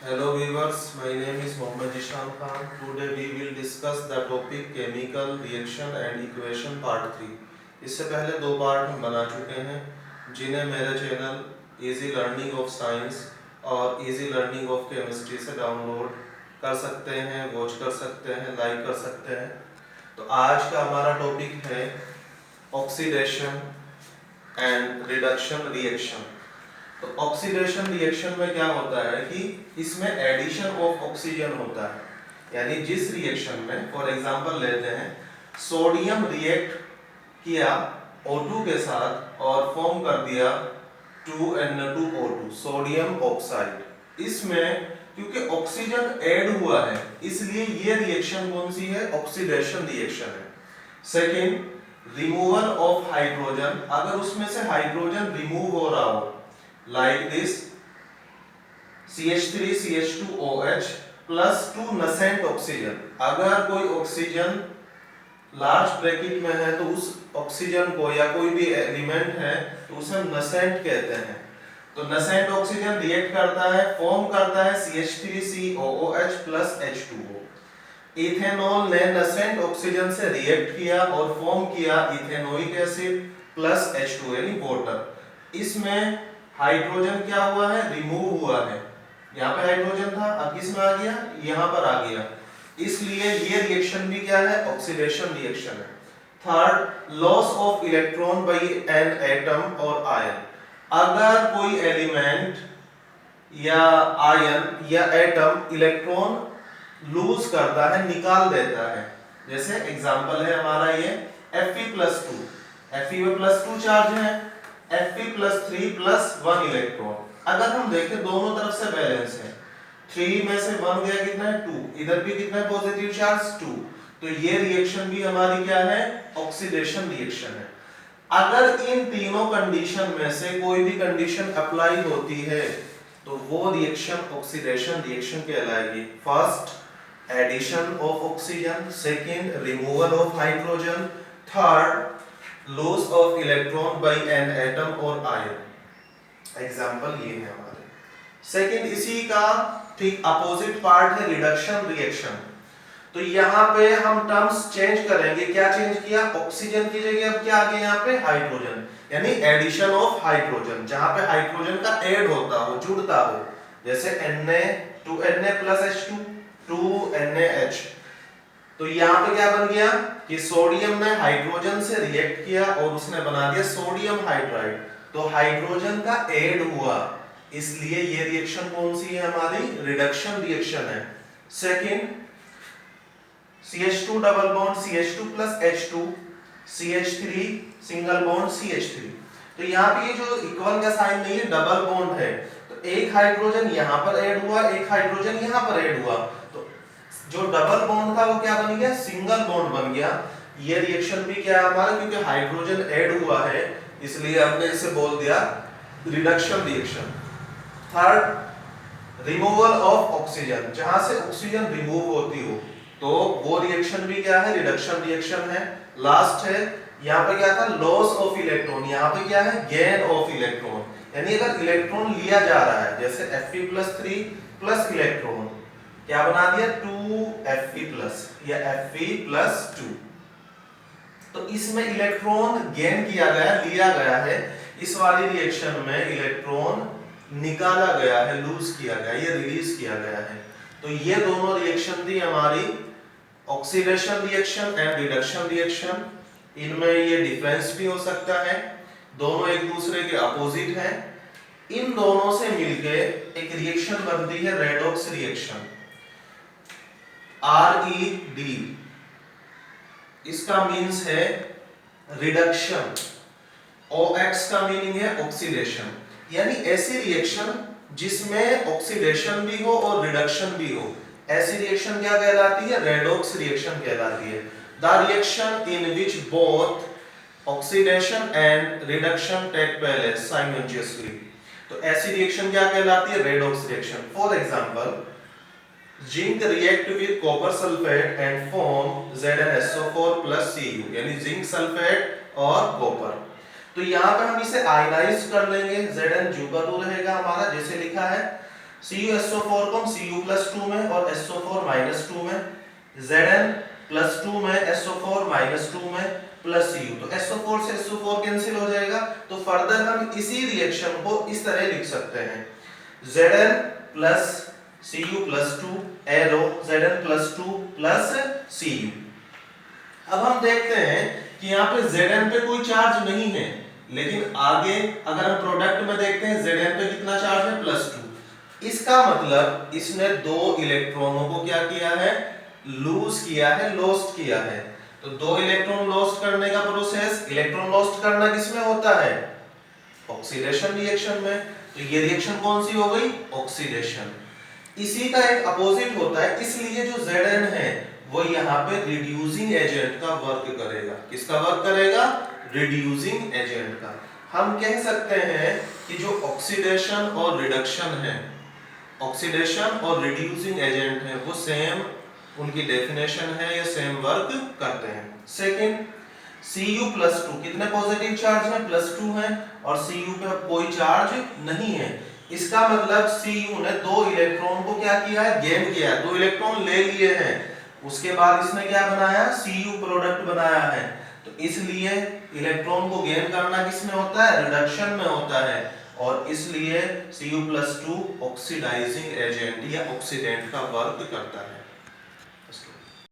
Hello viewers, my name is Mohammad Jishan Khan. Today we will discuss the topic chemical reaction and equation part 3. इससे पहले दो part हम बना चुके हैं जिन्हें मेरे channel easy learning of science और इजी लर्निंग ऑफ केमिस्ट्री से डाउनलोड कर सकते हैं, वॉच कर सकते हैं, लाइक कर सकते हैं। तो आज का हमारा टॉपिक है ऑक्सीडेशन एंड रिडक्शन रिएक्शन। तो ऑक्सीडेशन रिएक्शन में क्या होता है कि इसमें एडिशन ऑफ ऑक्सीजन होता है, यानी जिस रिएक्शन में फॉर एग्जांपल लेते हैं सोडियम रिएक्ट किया O2 के साथ और फॉर्म कर दिया 2Na2O2 सोडियम ऑक्साइड। इसमें क्योंकि ऑक्सीजन ऐड हुआ है इसलिए ये रिएक्शन कौन सी है? ऑक्सीडेशन रिएक्शन है। सेकंड, रिमूवल ऑफ हाइड्रोजन, अगर उसमें से हाइड्रोजन रिमूव हो रहा हो like this CH3CH2OH plus 2 nascent oxygen, अगर कोई ऑक्सीजन लार्ज ब्रैकेट में है तो उस ऑक्सीजन को या कोई भी एलिमेंट है तो उसे हम नसेंट कहते हैं। तो नसेंट ऑक्सीजन रिएक्ट करता है, फॉर्म करता है CH3COOH plus H2O। इथेनॉल ने नसेंट ऑक्सीजन से रिएक्ट किया और फॉर्म किया इथेनोइक एसिड प्लस H2 यानी वाटर। इसमें हाइड्रोजन क्या हुआ है? रिमूव हुआ है। यहाँ पे हाइड्रोजन था, अब किस में आ गया? यहाँ पर आ गया। इसलिए ये रिएक्शन भी क्या है? ऑक्सीडेशन रिएक्शन है। Third, loss of electron by an atom और आयन, अगर कोई एलिमेंट या आयन या एटम इलेक्ट्रॉन लूज करता है, निकाल देता है, जैसे एग्जांपल है हमारा ये Fe+2, Fe में +2 चार्ज है, Fe+3 +1 इलेक्ट्रॉन। अगर हम देखें दोनों तरफ से बैलेंस है, 3 में से 1 गया कितना है? 2, इधर भी कितना है पॉजिटिव चार्ज? 2। तो ये रिएक्शन भी हमारी क्या है? ऑक्सीडेशन रिएक्शन है। अगर इन तीनों कंडीशन में से कोई भी कंडीशन अप्लाई होती है तो वो रिएक्शन ऑक्सीडेशन रिएक्शन कहलाएगी। First, addition of oxygen, second, removal of hydrogen, third, loss of electron by an atom और आयन। एग्जांपल ये है हमारे। सेकंड, इसी का ठीक अपोजिट पार्ट है रिडक्शन रिएक्शन। तो यहाँ पे हम टर्म्स चेंज करेंगे। क्या चेंज किया? ऑक्सीजन की जगह अब क्या आ गया यहाँ पे? हाइड्रोजन, यानी एडिशन ऑफ हाइड्रोजन। जहां पे हाइड्रोजन का ऐड होता हो, जुड़ता हो, जैसे Na 2Na plus H2 2NaH। तो यहाँ पे क्या बन गया कि सोडियम ने हाइड्रोजन से रिएक्ट किया और उसने बना दिया सोडियम हाइड्राइड। तो हाइड्रोजन का ऐड हुआ, इसलिए ये रिएक्शन कौन सी है हमारी? रिडक्शन रिएक्शन है। Second, CH2 double bond CH2 plus H2 CH3 single bond CH3। तो यहाँ पे ये जो इक्वल का साइन नहीं है, डबल बॉन्ड है, तो एक हाइड्रोजन यहाँ पर ऐड हुआ, एक हाइड्रोजन यहाँ पर ऐड हुआ, तो जो डबल बॉन्ड था वो क्या बन गया? सिंगल बॉन्ड बन गया। ये रिएक्शन भी क्या है हमारा? क्योंकि हाइड्रोजन ऐड हुआ है इसलिए हमने इसे बोल दिया reduction reaction. Third, removal of oxygen, जहां से ऑक्सीजन रिमूव होती हो तो वो रिएक्शन भी क्या है? रिडक्शन रिएक्शन है। लास्ट है, यहाँ पे क्या था? लॉस ऑफ इलेक्ट्रॉन, यहाँ पे क्या है? गेन ऑफ इलेक्ट्रॉन, यानी अगर इलेक्ट्रॉन लिया जा रहा है, जैसे Fe+3 प्लस इलेक्ट्रॉन क्या बना दिया? 2Fe+ या Fe+2। तो इसमें इलेक्ट्रॉन गेन किया गया, लिया गया है। इस वाली रिएक्शन में इलेक्ट्रॉन निकाला गया है, लूज किया गया, ये रिलीज किया गया है। तो ये दोनों रिएक्शन थी हमारी oxidation reaction and reduction reaction. इनमें ये डिफरेंस भी हो सकता है, दोनों एक दूसरे के अपोजिट हैं। इन दोनों से मिलके एक रिएक्शन बनती है रेडॉक्स रिएक्शन, RED। इसका मीन्स है रिडक्शन, OX का मीनिंग है ऑक्सीडेशन, यानी ऐसी रिएक्शन जिसमें ऑक्सीडेशन भी हो और रिडक्शन भी हो, ऐसी रिएक्शन क्या कहलाती है? रेडॉक्स रिएक्शन कहलाती है। The reaction in which both oxidation and reduction take place simultaneously. तो ऐसी रिएक्शन क्या कहलाती है? Redox reaction. For example, zinc react with copper sulphate and form ZnSO4 plus Cu, यानी जिंक सल्फेट और कॉपर। तो यहाँ पे हम इसे आयनाइज कर लेंगे, Zn Ju का 2 रहेगा हमारा, जैसे लिखा है CuSO4 को हम Cu+2 में और SO4-2 में, Zn+2 में SO4-2 में प्लस Cu, तो SO4 से SO4 कैंसिल हो जाएगा। तो फर्दर हम इसी रिएक्शन को इस तरह लिख सकते हैं, Zn plus Cu+2 arrow Zn+2 plus Cu। अब हम देखते हैं कि यहाँ पे Zn पे कोई चार्ज नहीं है, लेकिन आगे अगर हम प्रोडक्ट में देखते हैं Zn पे कितना चार्ज है, +2। इसका मतलब इसने दो इलेक्ट्रॉनों को क्या किया है, लूज किया है, लॉस्ट किया है। तो दो इलेक्ट्रॉन लॉस्ट करने का प्रोसेस, इलेक्ट्रॉन लॉस्ट करना किसमें होता है, ऑक्सीडेशन रिएक्शन में। तो ये रिएक्शन कौन सी हो गई, ऑक्सीडेशन। इसी का एक अपोजिट होता है, इसलिए जो Zn है वो यहाँ पे रिड्यूसिंग एजेंट का वर्क करेगा। किसका वर्क करेगा, रिड्यूसिंग एजेंट का। हम कह सकते हैं कि जो ऑक्सीडेशन और रिडक्शन है, ऑक्सीडेशन और रिड्यूसिंग एजेंट है, वो सेम उनकी डेफिनेशन है या सेम वर्क करते हैं। सेकंड, Cu+2 कितने पॉजिटिव चार्ज है, +2 है, और Cu पे कोई चार्ज नहीं है। इसका मतलब Cu ने दो इलेक्ट्रॉन को क्या किया है, गेन किया है, दो इलेक्ट्रॉन ले लिए हैं। उसके बाद इसने क्या बनाया, Cu प्रोडक्ट बनाया है। तो इसलिए इलेक्ट्रॉन को गेन करना किसमें होता है, रिडक्शन में होता है, और इसलिए Cu+2 ऑक्सीडाइजिंग एजेंट या ऑक्सीडेंट का वर्क करता है।